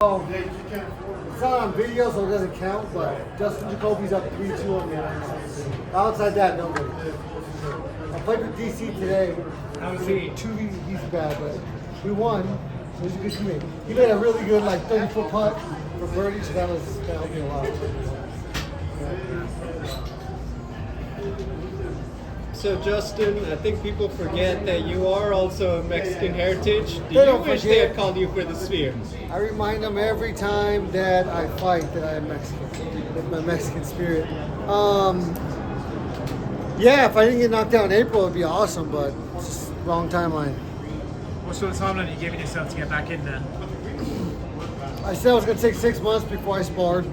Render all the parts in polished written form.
Oh, it's not on video, so it doesn't count, but Dustin Jacoby's up 3-2 on me right now. Outside that, nobody. I played with DC today. How was he? He's bad, but we won. It was a good teammate. He made a really good, 30-foot putt for birdie, so that helped me a lot. So Justin, I think people forget that you are also of Mexican heritage. Do They you don't wish they forget. had called you for the sphere? I remind them every time that I fight that I am Mexican, with my Mexican spirit. Yeah, if I didn't get knocked out in April, it'd be awesome, but it's just wrong timeline. What sort of timeline are you giving yourself to get back in there? I said I was going to take 6 months before I sparred.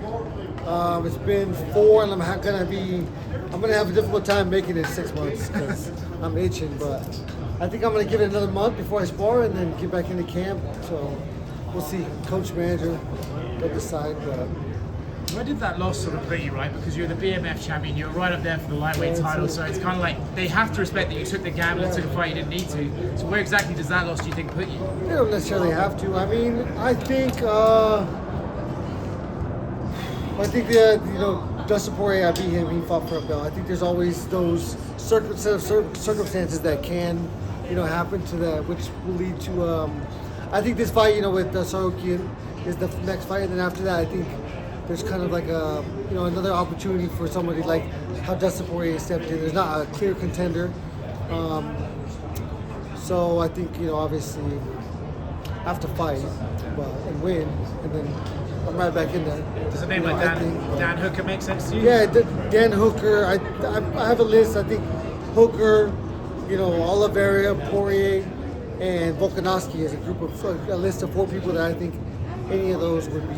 It's been 4, and I'm going to have a difficult time making it 6 months because I'm itching. But I think I'm going to give it another month before I spar and then get back into camp. So we'll see. Coach, manager, they'll decide. But Where did that loss sort of put you, right? Because you're the BMF champion, you're right up there for the lightweight title, so it's kind of like they have to respect that you took the gamble, took a fight you didn't need to. So where exactly does that loss, do you think, put you? they don't necessarily have to. I mean, I think Dustin Poirier, I beat him. He fought for a belt. I think there's always those circumstances that can, happen to that, which will lead to. I think this fight, with Sarokian is the next fight, and then after that, I think there's kind of like another opportunity for somebody like how Dustin Poirier stepped in. There's not a clear contender, so I think obviously I have to fight, and win, and then I'm right back in there. Does a name like Dan Hooker make sense to you? Yeah, Dan Hooker. I have a list. I think Hooker, Oliveria, Poirier, and Volkanvoski is a list of 4 people that I think any of those would be,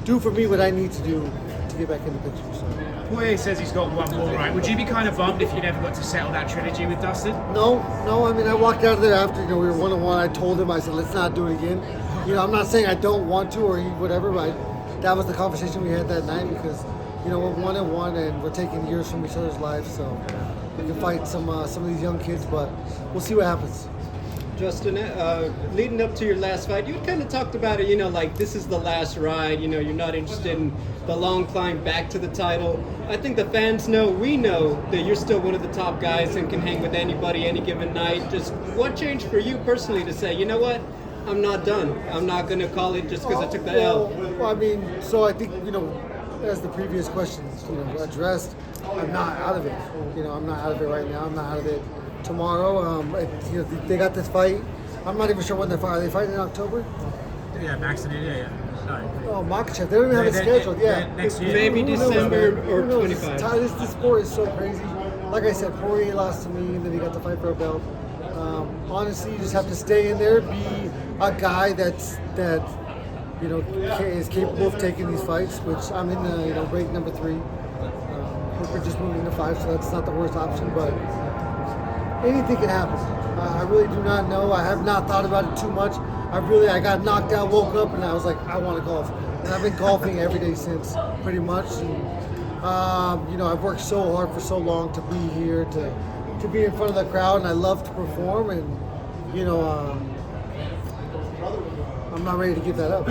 do for me what I need to do to get back in the picture. So. Poirier says he's got one more, right? Would you be kind of bummed if you never got to settle that trilogy with Dustin? No. I mean, I walked out of there after we were 1-1. I told him, I said, let's not do it again. I'm not saying I don't want to or whatever, but that was the conversation we had that night because, we're 1-1 and we're taking years from each other's lives, so we can fight some of these young kids, but we'll see what happens. Justin, leading up to your last fight, you kind of talked about it, like this is the last ride, you're not interested in the long climb back to the title. I think the fans know, we know that you're still one of the top guys and can hang with anybody any given night. Just what changed for you personally to say, you know what, I'm not done. I'm not going to call it just because I took the L. Well, I mean, so I think, as the previous questions, addressed, I'm not out of it. I'm not out of it right now. I'm not out of it tomorrow. They got this fight. I'm not even sure when they're fighting. Are they fighting in October? Yeah, Max and Ilya, yeah. Oh, Makachev. They don't even have it scheduled. Yeah. Next year. Maybe December or Who knows? 25. This sport is so crazy. Like I said, Poirier lost to me, and then he got to fight for a belt. Honestly, you just have to stay in there, be a guy that is capable of taking these fights. Which I'm in rank number 3. Hooker just moving to 5, so that's not the worst option. But anything can happen. I really do not know. I have not thought about it too much. I got knocked out, woke up, and I was like, I want to golf. And I've been golfing every day since, pretty much. And, I've worked so hard for so long to be here, to be in front of the crowd, and I love to perform. And, I'm not ready to give that up.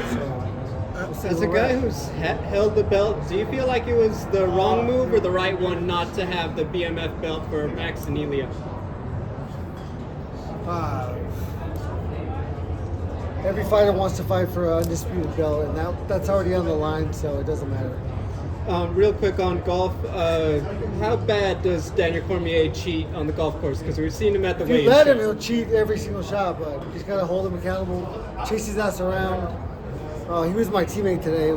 So, as a guy who's held the belt, do you feel like it was the wrong move or the right one not to have the BMF belt for Max and Ilya? Every fighter wants to fight for an undisputed belt, and that's already on the line, so it doesn't matter. Real quick on golf, how bad does Daniel Cormier cheat on the golf course? Because we've seen him at the If you weigh-in let him, show. he'll cheat every single shot, but you just gotta hold him accountable, chase his ass around. He was my teammate today.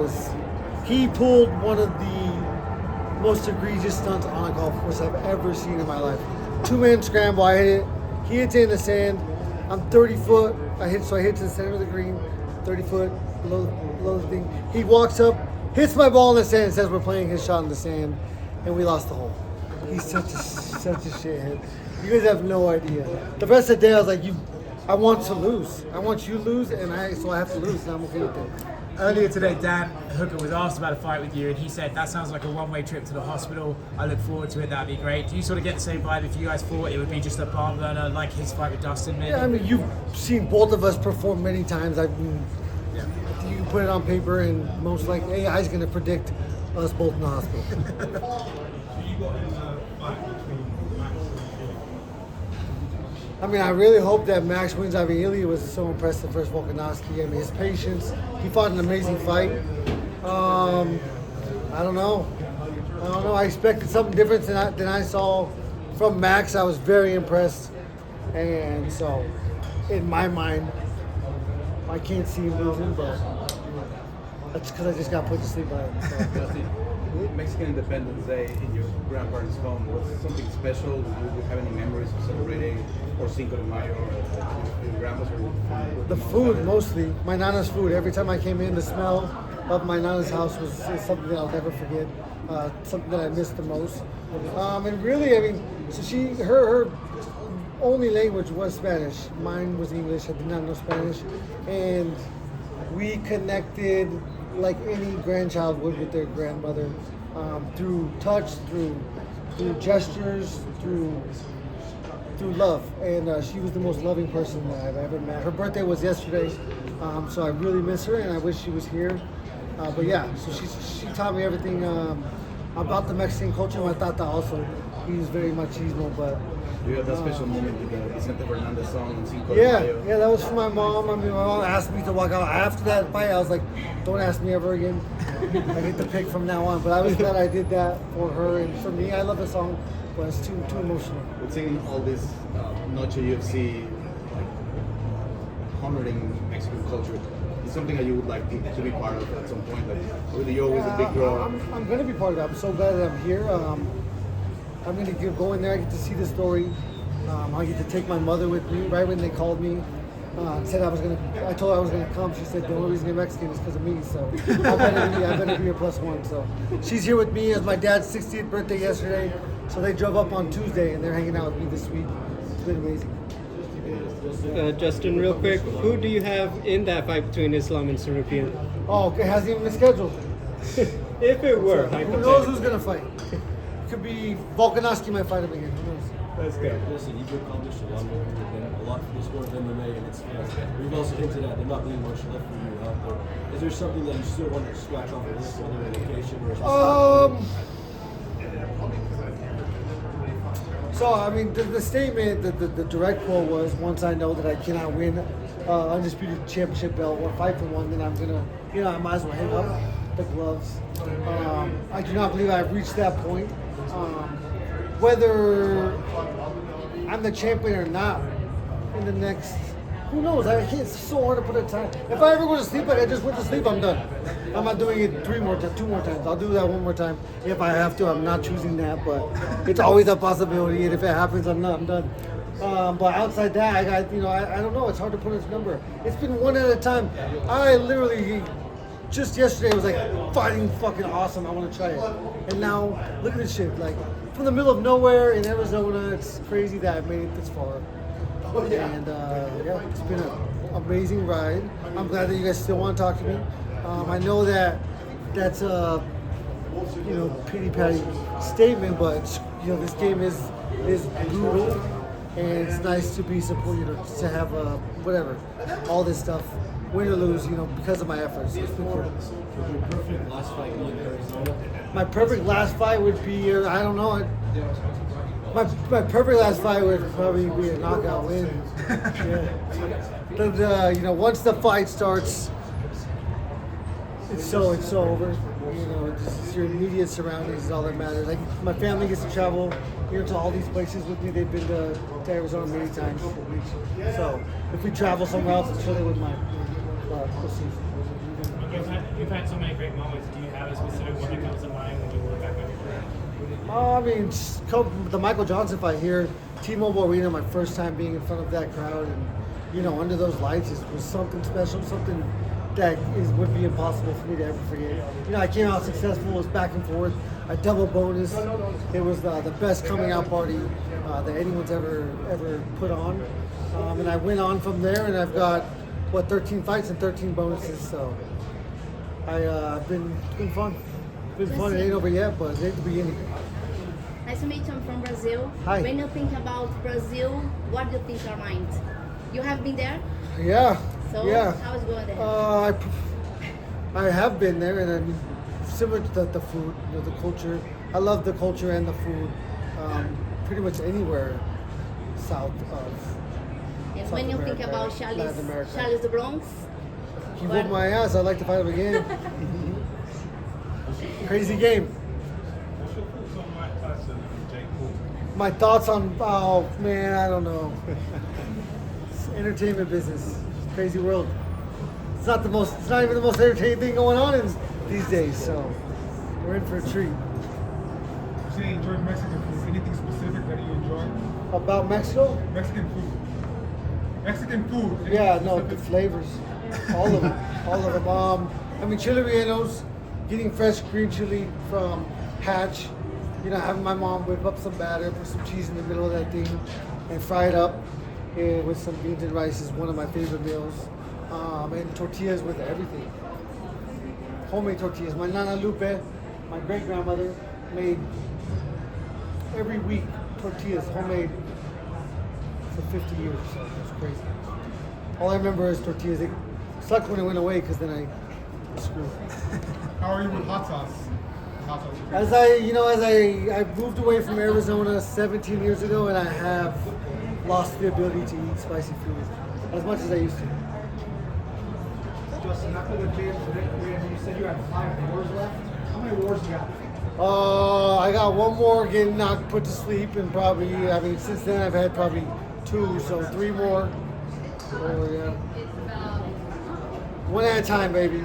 He pulled one of the most egregious stunts on a golf course I've ever seen in my life. 2-man scramble, I hit it. He hits it in the sand. I'm 30 foot. I hit to the center of the green, 30 foot below the thing. He walks up, hits my ball in the sand, and says we're playing his shot in the sand, and we lost the hole. He's such a shithead. You guys have no idea. The rest of the day, I was like, I want to lose. I want you to lose, so I have to lose, and I'm okay with that. Earlier today, Dan Hooker was asked about a fight with you, and he said that sounds like a one-way trip to the hospital. I look forward to it. That'd be great. Do you sort of get the same vibe if you guys thought it would be just a barn burner like his fight with Dustin? Maybe? Yeah, I mean, you've seen both of us perform many times. I mean, Yeah. you can put it on paper, and most likely AI is going to predict us both in the hospital. I mean, I really hope that Max wins. I mean, Ilya was so impressive versus Volkanvoski. I mean, his patience. He fought an amazing fight. I don't know. I expected something different than I saw from Max. I was very impressed. And so, in my mind, I can't see him losing, but that's because I just got put to sleep by it. So. Mexican Independence Day in your grandparents' home, was it something special? Did you have any memories of celebrating or Cinco de Mayo with your grandmas? Or The food, mostly. My Nana's food. Every time I came in, the smell of my Nana's house is something that I'll never forget. Something that I miss the most. And really, I mean, so her only language was Spanish. Mine was English. I did not know Spanish. And we connected like any grandchild would with their grandmother, through touch, through gestures, through love. And she was the most loving person that I've ever met. Her birthday was yesterday, so I really miss her, and I wish she was here. But yeah, so she taught me everything about the Mexican culture. My tata also, he's very machismo, but. Do you have that special moment with the Vicente Fernandez song on Cinco de Mayo? Yeah, that was for my mom. I mean, my mom asked me to walk out after that fight. I was like, don't ask me ever again. I get to pick from now on. But I was glad I did that for her. And for me, I love the song, but it's too emotional. With singing all this Noche UFC, like honoring Mexican culture, is something that you would like to be part of at some point? Like, really, you're always a big draw. I'm going to be part of it. I'm so glad that I'm here. I'm going to go in there. I get to see the story. I get to take my mother with me. Right when they called me, said I told her I was gonna come. She said the only reason you're Mexican is because of me. So I better be a +1. So she's here with me. It was my dad's 60th birthday yesterday. So they drove up on Tuesday and they're hanging out with me this week. It's been amazing. Justin, real quick, who do you have in that fight between Islam and Sarukian? Oh, it hasn't even been scheduled. If it were, Who knows who's gonna fight? Could be Volkanvoski might fight him again. Who knows? Let's go. Listen, you've accomplished a lot more than a lot for the sport of MMA, and it's we've also hinted at there not being much left for you out there. Is there something that you still want to scratch off the list, whether in location or? So I mean, the statement, the direct quote was, once I know that I cannot win undisputed championship belt or fight for one, then I'm gonna, I might as well hang up the gloves. I do not believe I've reached that point. Whether I'm the champion or not in the next, who knows? It's so hard to put a time. If I ever go to sleep, like I just went to sleep, I'm done. I'm not doing it 2 more times. I'll do that 1 more time if I have to. I'm not choosing that, but it's always a possibility. And if it happens, I'm done. But outside that, I got, I don't know. It's hard to put a number. It's been one at a time. I literally, just yesterday, was like, fighting fucking awesome. I want to try it. And now, look at this shit. Like, from the middle of nowhere in Arizona, it's crazy that I made it this far. And yeah, it's been an amazing ride. I'm glad that you guys still want to talk to me. I know that's a pity patty statement, but this game is brutal, and it's nice to be supported, to have whatever, all this stuff, win or lose, because of my efforts. It's been cool. Would your perfect last fight be in Arizona? My perfect last fight would be, I don't know. My perfect last fight would probably be a knockout win. Yeah. Once the fight starts, it's so over. It's your immediate surroundings is all that matters. Like, my family gets to travel, to all these places with me. They've been to Arizona many times. So if we travel somewhere else, I'm sure they wouldn't mind. We'll see. You've had so many great moments. Do you have a specific one that comes to mind when you look back on your career? I mean, the Michael Johnson fight here, T-Mobile Arena, my first time being in front of that crowd, and under those lights was something special, something that would be impossible for me to ever forget. I came out successful. It was back and forth, a double bonus. It was the best coming out party that anyone's ever put on, and I went on from there, and I've got 13 fights and 13 bonuses. So It's been fun. It's been fun. It ain't over yet, but it's at the beginning. Nice to meet you. I'm from Brazil. Hi. When you think about Brazil, what do you think your mind? You have been there? Yeah. So yeah. how is going there? I have been there, and I mean, similar to the food, the culture. I love the culture and the food. Pretty much anywhere south of. And South when you think America, about Latin America. Charles the Bronx, He whooped my ass. I'd like to fight him again. Crazy game. My thoughts on, oh man, I don't know. It's entertainment business. It's a crazy world. It's not even the most entertaining thing going on these days, so we're in for a treat. You say you enjoy Mexican food. Anything specific that you enjoy? About Mexico? Mexican food. Mexican food. Anything Yeah, no, specific? the flavors. All of them. All of them. I mean, chili rellenos, getting fresh green chili from Hatch. You know, having my mom whip up some batter, put some cheese in the middle of that thing, and fry it up with some beans and rice is one of my favorite meals. And tortillas with everything. Homemade tortillas. My Nana Lupe, my great grandmother, made every week tortillas, homemade, for 50 years. So it was crazy. All I remember is tortillas. It sucked when it went away because then I was screwed. How are you with hot sauce? Hot sauce. As I moved away from Arizona 17 years ago, and I have lost the ability to eat spicy food as much as I used to. Dustin, after the gym, you said you had 5 wars left. How many wars you got? I got one more getting knocked put to sleep, and probably, I mean, since then I've had probably 2, so 3 more. Oh yeah. One at a time, baby.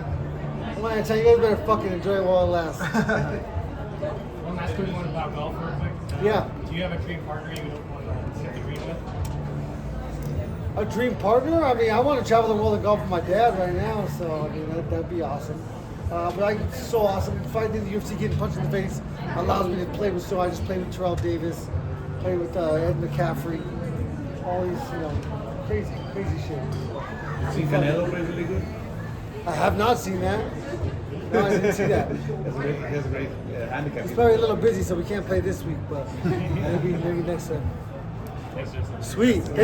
One at a time. You guys better fucking enjoy it while it lasts. One last quick one about golf real quick. Yeah. Do you have a dream partner you would want to set the green with? A dream partner? I mean, I want to travel the world and golf with my dad right now, so I mean, that'd be awesome. But it's so awesome. Fighting in the UFC, getting punched in the face allows me to play with. So I just played with Terrell Davis, played with Ed McCaffrey, all these, crazy shit. You seen Canelo play really good? I have not seen that. No, I didn't see that. That's a great handicap. He's probably a little busy, so we can't play this week, but maybe next time. Thanks, Justin. Sweet.